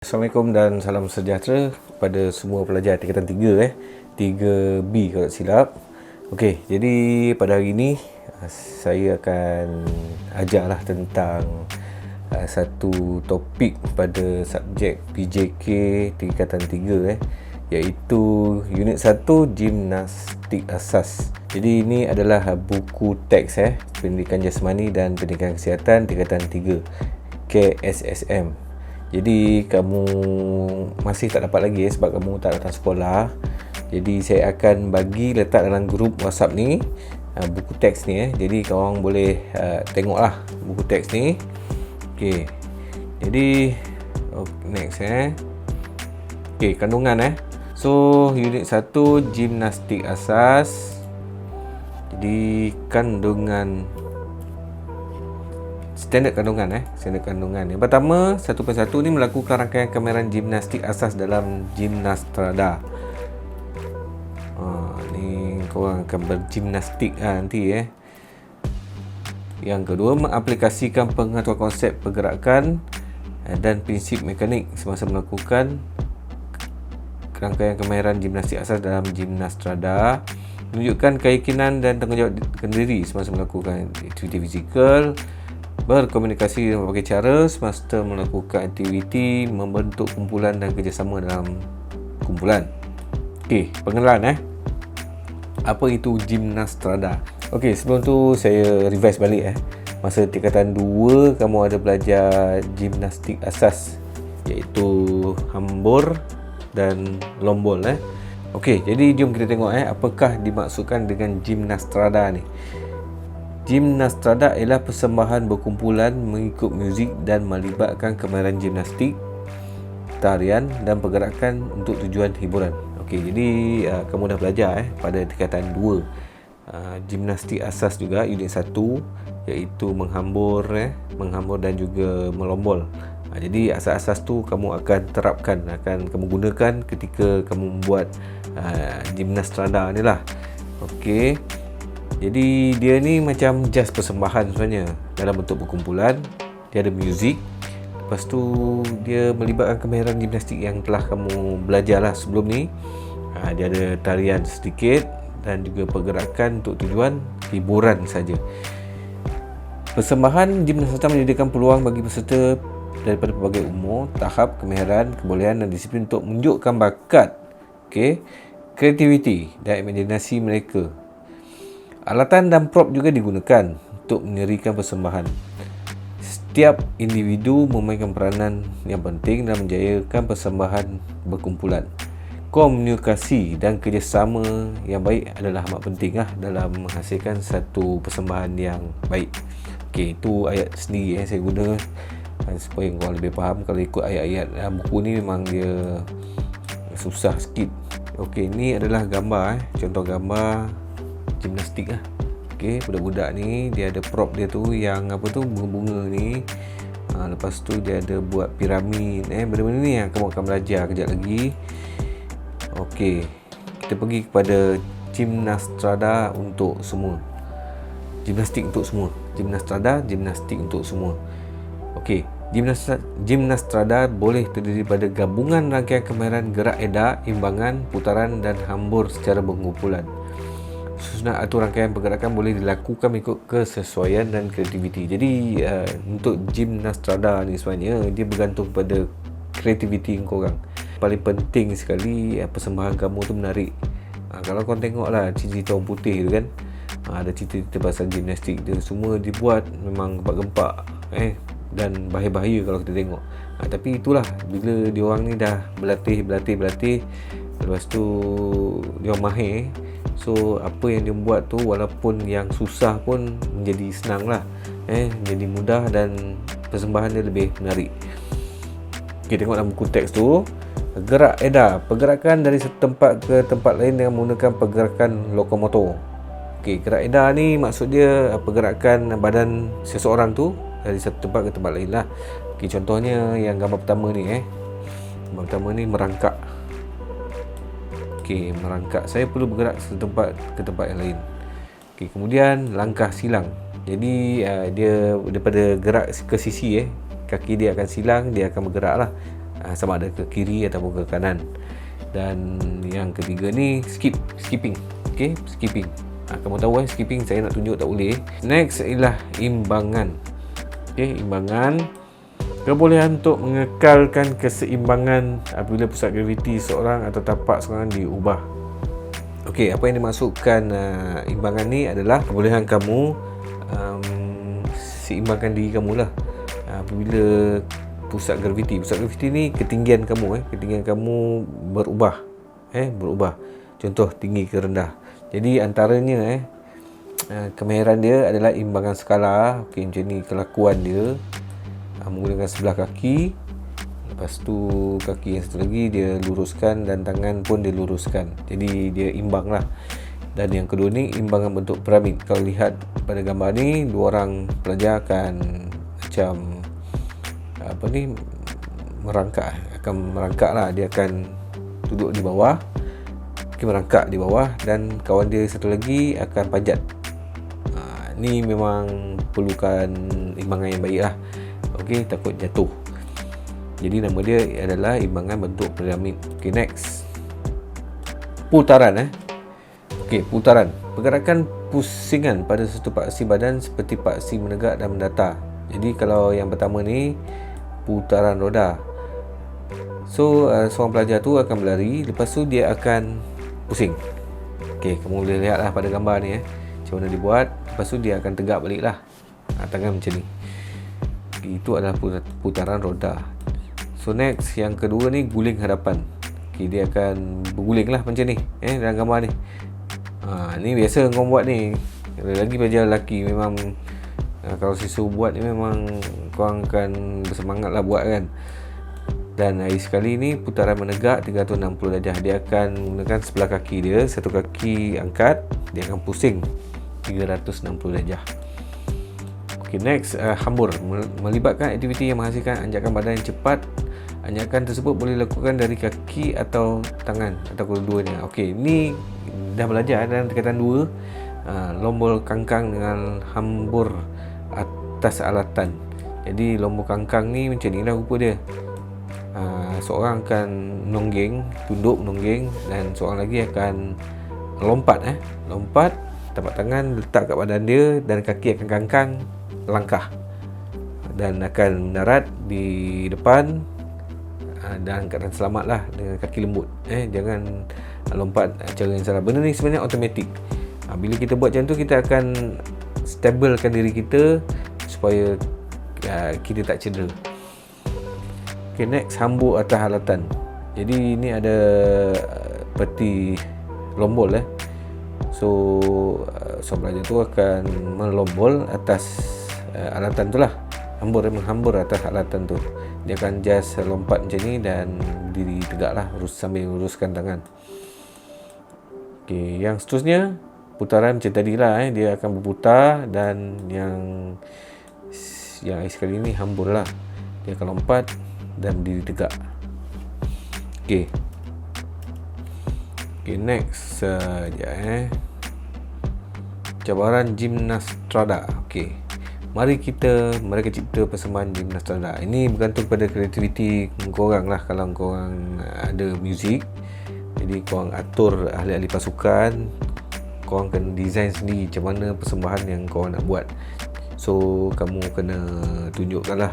Assalamualaikum dan salam sejahtera kepada semua pelajar tingkatan 3 3B kalau tak silap. Okey, jadi pada hari ini saya akan ajarlah tentang satu topik pada subjek PJK tingkatan 3 iaitu unit 1 gimnastik asas. Jadi ini adalah buku teks Pendidikan Jasmani dan Pendidikan Kesihatan tingkatan 3 KSSM. Jadi kamu masih tak dapat lagi sebab kamu tak datang sekolah. Jadi saya akan bagi letak dalam grup WhatsApp ni buku teks ni Jadi korang boleh tengoklah buku teks ni. Okey. Jadi next Okey, kandungan So unit 1 gimnastik asas. Jadi kandungan standard kandungan Standard kandungan. Yang pertama, 1.1 ni melakukan rangkaian kemahiran gimnastik asas dalam gimnastrada. Ni korang akan bergimnastik nanti Yang kedua, mengaplikasikan pengetahuan konsep pergerakan dan prinsip mekanik semasa melakukan rangkaian kemahiran gimnastik asas dalam gimnastrada. Menunjukkan keyakinan dan tanggungjawab diri semasa melakukan aktiviti fizikal. Berkomunikasi dengan berbagai cara semasa melakukan aktiviti, membentuk kumpulan dan kerjasama dalam kumpulan. Okey, pengenalan apa itu gimnastrada? Okey, sebelum tu saya revise balik Masa tingkatan 2 kamu ada belajar gimnastik asas iaitu hambur dan lombol Okey, jadi jom kita tengok apakah dimaksudkan dengan gimnastrada ni. Gimnastrada ialah persembahan berkumpulan mengikut muzik dan melibatkan kemahiran gimnastik, tarian dan pergerakan untuk tujuan hiburan. Okey, jadi kamu dah belajar pada tingkatan 2 gimnastik asas juga unit 1 iaitu menghambur dan juga melombol. Jadi asas-asas tu kamu akan terapkan, akan kamu gunakan ketika kamu membuat gimnastrada ni lah. Okey. Jadi dia ni macam just persembahan sebenarnya dalam bentuk berkumpulan. Dia ada muzik. Lepas tu dia melibatkan kemahiran gimnastik yang telah kamu belajar lah sebelum ni. Dia ada tarian sedikit dan juga pergerakan untuk tujuan hiburan saja. Persembahan gimnastik menyediakan peluang bagi peserta daripada pelbagai umur, tahap, kemahiran, kebolehan dan disiplin untuk menunjukkan bakat, kreativiti dan imajinasi mereka. Alatan dan prop juga digunakan untuk menyerikan persembahan. Setiap individu memainkan peranan yang penting dalam menjayakan persembahan berkumpulan. Komunikasi dan kerjasama yang baik adalah amat penting dalam menghasilkan satu persembahan yang baik. Okey, itu ayat sendiri saya guna supaya korang lebih faham. Kalau ikut ayat-ayat buku ni memang dia susah sikit. Okey, ni adalah gambar contoh gambar gimnastik Okey, budak-budak ni dia ada prop dia tu yang bunga-bunga ni. Lepas tu dia ada buat piramid benda-benda ni yang kamu akan belajar kejap lagi. Okey, kita pergi kepada gimnastrada untuk semua. Gimnastik untuk semua. Gimnastrada, gimnastik untuk semua. Okey, gimnastrada boleh terdiri pada gabungan rangkaian kemahiran gerak edak, imbangan, putaran dan hambur secara berkumpulan. Susunan atur rangkaian pergerakan boleh dilakukan mengikut kesesuaian dan kreativiti. Jadi untuk gimnastrada ni sebenarnya dia bergantung pada kreativiti korang. Paling penting sekali persembahan kamu tu menarik. Kalau korang tengoklah cerita orang putih tu kan, ada cerita-cerita pasal gimnastik dia semua dibuat memang gempak-gempak dan bahaya-bahaya kalau kita tengok. Tapi itulah bila diorang ni dah berlatih, lepas tu dia mahir. So apa yang dia buat tu walaupun yang susah pun menjadi senang lah menjadi mudah dan persembahan dia lebih menarik. Kita tengok dalam buku teks tu. Gerak edak, pergerakan dari satu tempat ke tempat lain dengan menggunakan pergerakan lokomotor. Okey, gerak edak ni maksud dia pergerakan badan seseorang tu dari satu tempat ke tempat lain lah. Okey, contohnya yang gambar pertama ni gambar pertama ni merangkak. Okey, merangkak. Saya perlu bergerak satu tempat ke tempat yang lain. Okey, kemudian langkah silang. Jadi dia daripada gerak ke sisi kaki dia akan silang, dia akan bergerak lah. sama ada ke kiri ataupun ke kanan. Dan yang ketiga ni skipping. Okey, skipping. Kamu tahu skipping saya nak tunjuk tak boleh. Next ialah imbangan. Okey, imbangan. Kebolehan untuk mengekalkan keseimbangan apabila pusat graviti seorang atau tapak seorang diubah. Okey, apa yang dimaksudkan imbangan ni adalah kebolehan kamu seimbangkan diri kamu lah. Apabila pusat graviti ni ketinggian kamu berubah. Contoh tinggi ke rendah. Jadi antaranya kemahiran dia adalah imbangan skala. Okey, macam ni kelakuan dia. Menggunakan sebelah kaki. Lepas tu kaki yang satu lagi dia luruskan dan tangan pun dia luruskan. Jadi dia imbang lah. Dan yang kedua ni imbangan bentuk piramid. Kalau lihat pada gambar ni, dua orang pelajar akan macam merangkak lah. Dia akan duduk di bawah, merangkak di bawah, dan kawan dia satu lagi akan panjat. Ni memang perlukan imbangan yang baik lah. Okey, takut jatuh. Jadi nama dia adalah imbangan bentuk piramid. Okey, next. Putaran. Okey, putaran. Pergerakan pusingan pada satu paksi badan seperti paksi menegak dan mendatar. Jadi kalau yang pertama ni putaran roda. So seorang pelajar tu akan berlari, lepas tu dia akan pusing. Okey, kamu boleh lihat lah pada gambar ni macam mana dibuat. Lepas tu dia akan tegak balik lah, tangan macam ni. Itu adalah putaran roda. So next, yang kedua ni guling hadapan. Okey, dia akan berguling lah macam ni dalam gambar ni. Ni biasa kau buat ni. Lagi pelajar lelaki memang kalau siswa buat ni memang korang akan bersemangat lah buat kan. Dan hari sekali ni putaran menegak 360 darjah. Dia akan menggunakan sebelah kaki dia, satu kaki angkat, dia akan pusing 360 darjah. Okay, next, hambur. Melibatkan aktiviti yang menghasilkan anjakan badan yang cepat. Anjakan tersebut boleh dilakukan dari kaki atau tangan atau kedua-duanya. Okey, ni dah belajar dalam tingkatan 2, lombor kangkang dengan hambur atas alatan. Jadi lombor kangkang ni macam ni lah rupa dia. Seorang akan tunduk menonggeng, dan seorang lagi akan lompat. Lompat, tapak tangan letak kat badan dia dan kaki akan kangkang langkah dan akan mendarat di depan dan keadaan selamat lah dengan kaki lembut. Jangan lompat cara yang salah. Benda ni sebenarnya automatik. Bila kita buat macam tu, kita akan stablekan diri kita supaya kita tak cedera. Okay, next, hambur atas alatan. Jadi ni ada peti lombol. So pelajar tu akan melombol atas alatan tu lah. Menghambur atas alatan tu. Dia akan just lompat macam ni dan diri tegak lah sambil luruskan tangan. Okay, yang seterusnya putaran macam tadi lah. Dia akan berputar, dan yang sekali ni hambur lah. Dia akan lompat dan berdiri tegak. Okay, next cabaran gimnastrada. Okay, mari kita mereka cipta persembahan gimnastrada. Ini bergantung pada kreativiti korang lah. Kalau korang ada muzik, jadi korang atur ahli-ahli pasukan, korang kena design sendiri macam mana persembahan yang korang nak buat. So kamu kena tunjukkan lah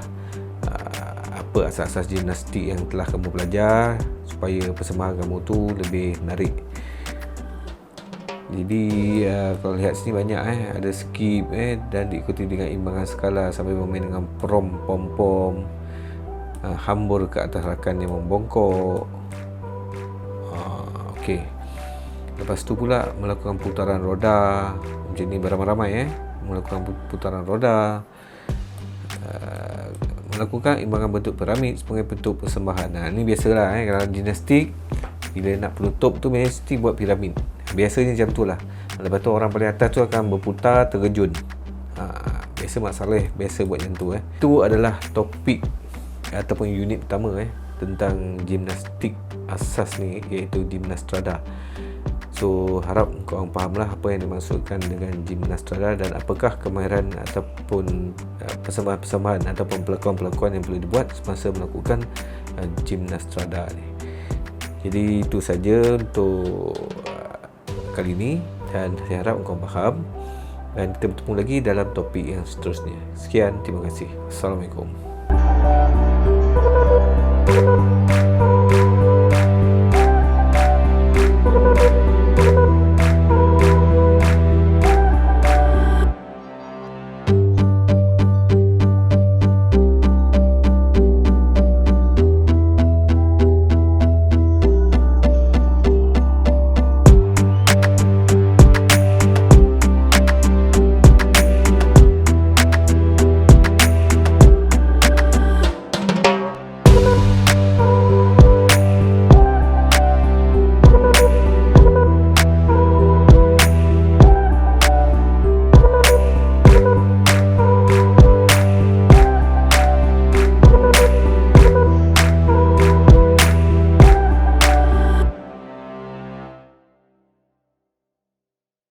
apa asas-asas gimnastik yang telah kamu belajar supaya persembahan kamu tu lebih menarik. Jadi kalau lihat sini banyak ada skip dan diikuti dengan imbangan skala sambil bermain dengan pom-pom, hambur ke atas rakan yang membongkok. Okey. Lepas tu pula melakukan putaran roda macam ni beramai-ramai melakukan putaran roda, melakukan imbangan bentuk piramid sebagai bentuk persembahan. Ini biasalah kalau gimnastik bila nak penutup tu mesti buat piramid. Biasanya macam tu lah. Lepas tu orang paling atas tu akan berputar terjun. Biasa Mak Saleh biasa buat macam tu. Itu adalah topik ataupun unit pertama tentang gimnastik asas ni, iaitu gimnastrada. So harap korang fahamlah apa yang dimaksudkan dengan gimnastrada dan apakah kemahiran ataupun persembahan-persembahan ataupun pelakon-pelakon yang perlu dibuat semasa melakukan Gymnastrada ni. Jadi itu saja untuk kali ini, dan saya harap kau faham, dan kita bertemu lagi dalam topik yang seterusnya. Sekian, terima kasih. Assalamualaikum.